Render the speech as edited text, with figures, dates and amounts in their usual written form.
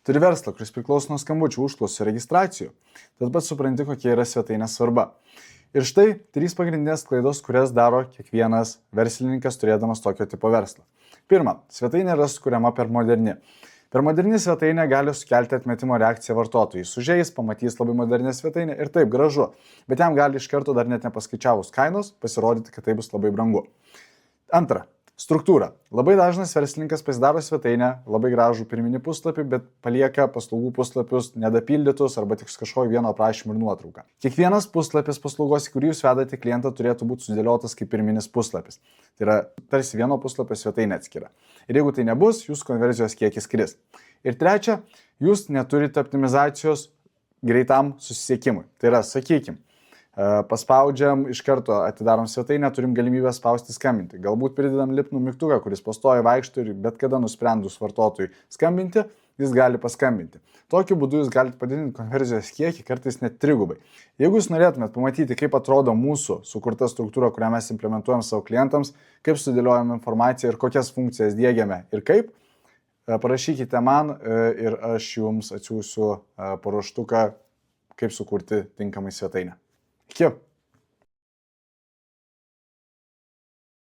Turi verslą, kuris priklauso nuo skambučių, užklausų, registracijų. Tad pats supranti, kokia yra svetainės svarba. Ir štai 3 pagrindinės klaidos, kurias daro kiekvienas verslininkas turėdamas tokio tipo verslą. Pirma, svetainė yra sukuriama per moderni. Per moderni svetainė gali sukelti atmetimo reakciją vartotojai. Užeis, pamatys labai modernę svetainę ir taip gražu, bet jam gali iš karto dar net nepaskaičiavus kainos pasirodyti, kad tai bus labai brangu. Antra, struktūra. Labai dažnas verslininkas pasidaro svetainę, labai gražų pirminį puslapį, bet palieka paslaugų puslapius nedapildytus arba tik kažkokio vieno aprašymų ir nuotrauką. Kiekvienas puslapis paslaugos, į kurį jūs vedate klientą, turėtų būti sudėliotas kaip pirminis puslapis. Tai yra tarsi vieno puslapio svetainė atskira. Ir jeigu tai nebus, jūsų konversijos kiekis kris. Ir trečia, jūs neturite optimizacijos greitam susisiekimui. Tai yra, sakykime, paspaudžiam, iš karto atidarom svetainę, turim galimybę spausti skambinti. Galbūt pridedam lipnų mygtuką, kuris pastoja vaikšto ir bet kada nusprendus vartotojui skambinti, jis gali paskambinti. Tokiu būdu jūs galite padidinti konversijos kiekį, kartais net 3 gubai. Jeigu jūs norėtumėt pamatyti, kaip atrodo mūsų sukurta struktūra, kurią mes implementuojam savo klientams, kaip sudėliojam informaciją ir kokias funkcijas diegiame ir kaip, parašykite man ir aš jums atsiųsiu paruoštuką, kaip sukurti tinkamai svetainę. Iki.